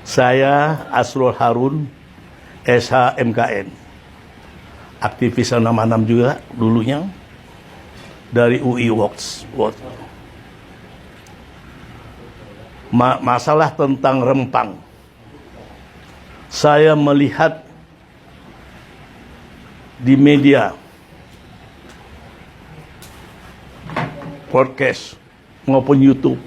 Saya Asrul Harun, SH MKN, aktivis 66 juga dulunya, dari UI Works. Masalah tentang Rempang, saya melihat di media, podcast maupun YouTube,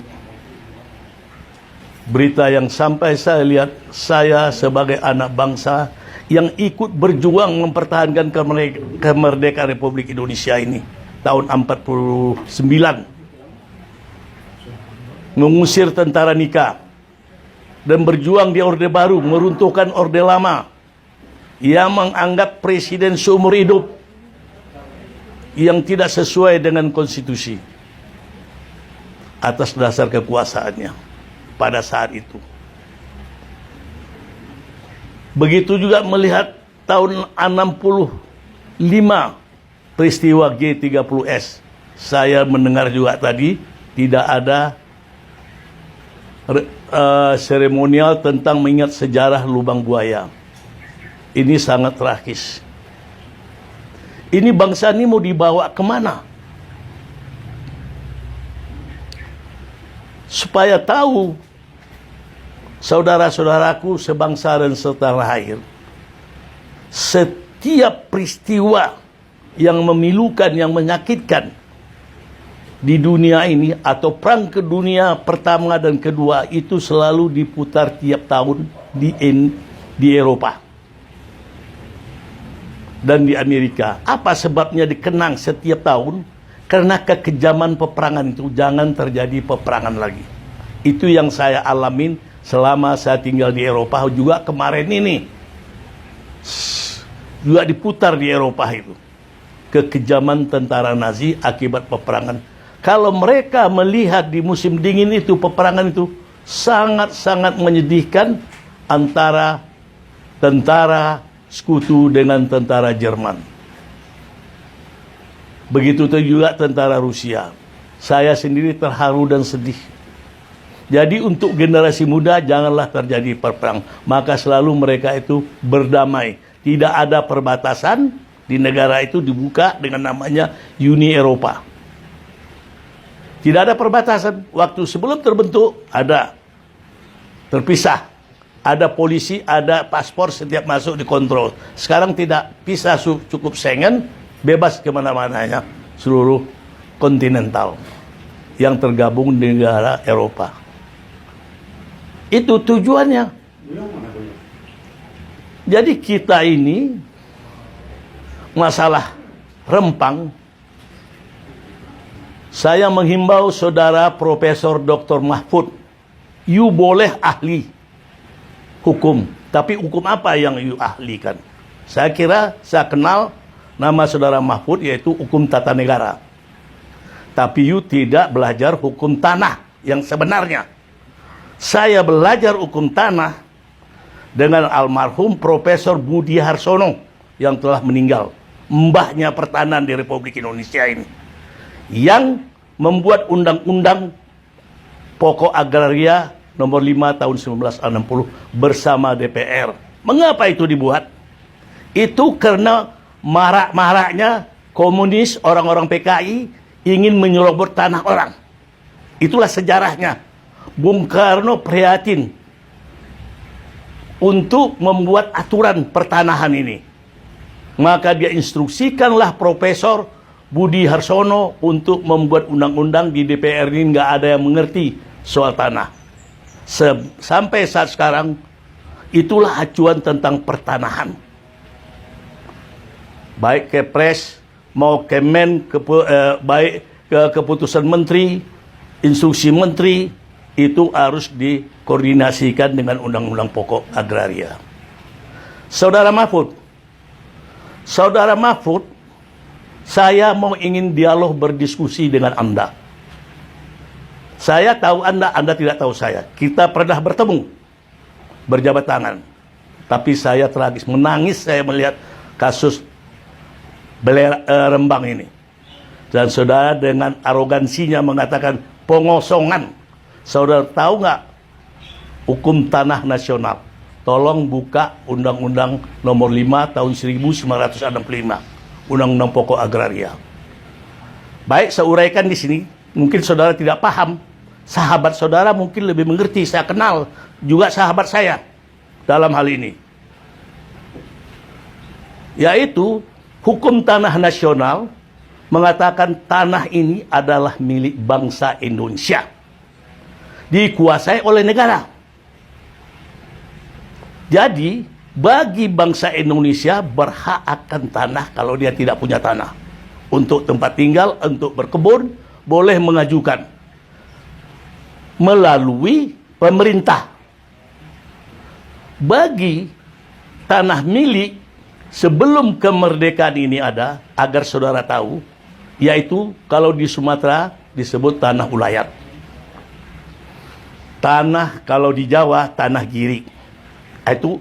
berita yang sampai saya lihat, saya sebagai anak bangsa yang ikut berjuang mempertahankan kemerdekaan Republik Indonesia ini tahun 49, mengusir tentara nikah dan berjuang di Orde Baru, meruntuhkan Orde Lama yang menganggap presiden seumur hidup yang tidak sesuai dengan konstitusi atas dasar kekuasaannya pada saat itu. Begitu juga melihat tahun 65 peristiwa G30S. Saya mendengar juga tadi tidak ada seremonial tentang mengingat sejarah lubang buaya. Ini sangat tragis. Ini bangsa ini mau dibawa kemana? Supaya tahu, saudara-saudaraku sebangsa dan setanah air, setiap peristiwa yang memilukan, yang menyakitkan di dunia ini, atau perang ke dunia pertama dan kedua, itu selalu diputar tiap tahun di Eropa dan di Amerika. Apa sebabnya dikenang setiap tahun? Karena kekejaman peperangan itu, jangan terjadi peperangan lagi. Itu yang saya alamin selama saya tinggal di Eropa. Juga kemarin ini juga diputar di Eropa itu, kekejaman tentara Nazi akibat peperangan. Kalau mereka melihat di musim dingin itu, peperangan itu sangat-sangat menyedihkan antara tentara sekutu dengan tentara Jerman. Begitu juga tentara Rusia. Saya sendiri terharu dan sedih. Jadi untuk generasi muda, janganlah terjadi perang. Maka selalu mereka itu berdamai. Tidak ada perbatasan, di negara itu dibuka dengan namanya Uni Eropa. Tidak ada perbatasan. Waktu sebelum terbentuk, ada terpisah. Ada polisi, ada paspor, setiap masuk dikontrol. Sekarang tidak, pisah, cukup Schengen, bebas kemana-mananya seluruh kontinental yang tergabung di negara Eropa. Itu tujuannya. Jadi kita ini masalah Rempang, saya menghimbau saudara Profesor Dr. Mahfud, you boleh ahli hukum, tapi hukum apa yang you ahlikan? Saya kira, saya kenal nama saudara Mahfud, yaitu hukum tata negara. Tapi you tidak belajar hukum tanah yang sebenarnya. Saya belajar hukum tanah dengan almarhum Profesor Budi Harsono yang telah meninggal. Mbahnya pertanahan di Republik Indonesia ini. Yang membuat undang-undang pokok agraria nomor 5 tahun 1960 bersama DPR. Mengapa itu dibuat? Itu karena marak-maraknya komunis, orang-orang PKI ingin menyerobot tanah orang. Itulah sejarahnya. Bung Karno prihatin untuk membuat aturan pertanahan ini. Maka dia instruksikanlah Profesor Budi Harsono untuk membuat undang-undang. Di DPR ini nggak ada yang mengerti soal tanah. Sampai saat sekarang, itulah acuan tentang pertanahan. Baik Kepres, mau Kemen, baik keputusan menteri, instruksi menteri, itu harus dikoordinasikan dengan undang-undang pokok agraria. Saudara Mahfud, saya mau ingin dialog berdiskusi dengan Anda. Saya tahu Anda tidak tahu saya. Kita pernah bertemu, berjabat tangan. Tapi saya tragis, menangis saya melihat kasus Rembang ini. Dan saudara dengan arogansinya mengatakan pengosongan. Saudara tahu nggak hukum tanah nasional. Tolong buka Undang-Undang Nomor 5 Tahun 1965, Undang-Undang Pokok Agraria. Baik, saya uraikan di sini. Mungkin saudara tidak paham. Sahabat saudara mungkin lebih mengerti. Saya kenal juga sahabat saya dalam hal ini. Yaitu hukum tanah nasional mengatakan tanah ini adalah milik bangsa Indonesia. Dikuasai oleh negara. Jadi, bagi bangsa Indonesia berhak akan tanah kalau dia tidak punya tanah. Untuk tempat tinggal, untuk berkebun, boleh mengajukan melalui pemerintah. Bagi tanah milik sebelum kemerdekaan ini ada, agar saudara tahu, yaitu kalau di Sumatera disebut tanah ulayat. Tanah kalau di Jawa, tanah girik. Itu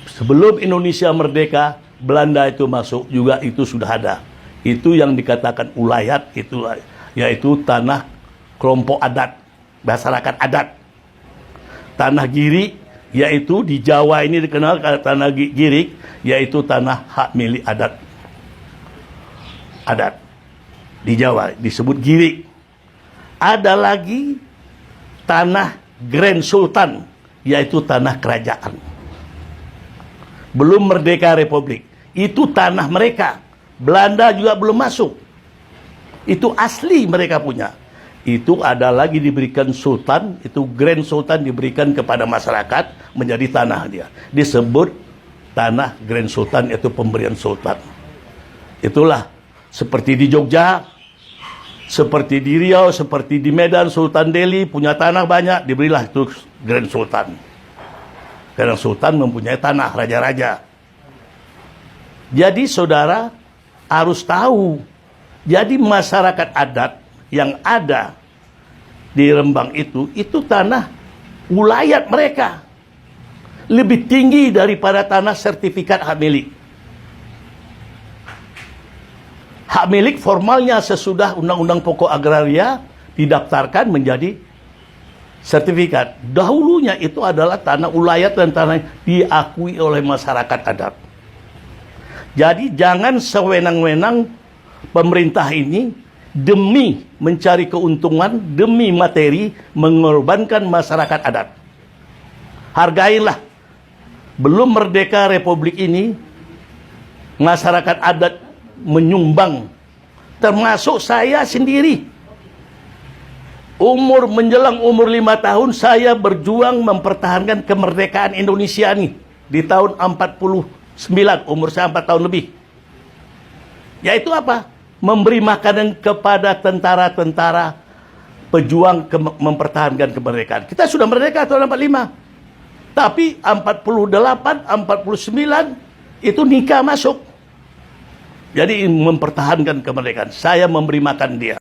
sebelum Indonesia merdeka, Belanda itu masuk juga itu sudah ada. Itu yang dikatakan ulayat, itu yaitu tanah kelompok adat, masyarakat adat. Tanah girik, yaitu di Jawa ini dikenal tanah girik, yaitu tanah hak milik adat. Adat di Jawa disebut girik. Ada lagi tanah Grand Sultan, yaitu tanah kerajaan. Belum merdeka Republik, itu tanah mereka. Belanda juga belum masuk. Itu asli mereka punya. Itu ada lagi diberikan sultan, itu Grand Sultan diberikan kepada masyarakat menjadi tanah dia. Disebut tanah Grand Sultan, itu pemberian sultan. Itulah seperti di Jogja, seperti di Riau, seperti di Medan, Sultan Delhi punya tanah banyak, diberilah itu Grand Sultan. Karena sultan mempunyai tanah raja-raja. Jadi saudara harus tahu, jadi masyarakat adat yang ada di Rembang itu tanah ulayat mereka. Lebih tinggi daripada tanah sertifikat hak milik. Hak milik formalnya sesudah Undang-Undang Pokok Agraria didaftarkan menjadi sertifikat. Dahulunya itu adalah tanah ulayat dan tanah diakui oleh masyarakat adat. Jadi jangan sewenang-wenang pemerintah ini demi mencari keuntungan, demi materi, mengorbankan masyarakat adat. Hargailah. Belum merdeka Republik ini, masyarakat adat menyumbang. Termasuk saya sendiri. Menjelang umur 5 tahun, saya berjuang mempertahankan kemerdekaan Indonesia ini. Di tahun 49, umur saya 4 tahun lebih. Yaitu apa? Memberi makanan kepada tentara-tentara pejuang mempertahankan kemerdekaan. Kita sudah merdeka tahun 45. Tapi 48, 49 itu nikah masuk. Jadi mempertahankan kemerdekaan. Saya memberi makan dia.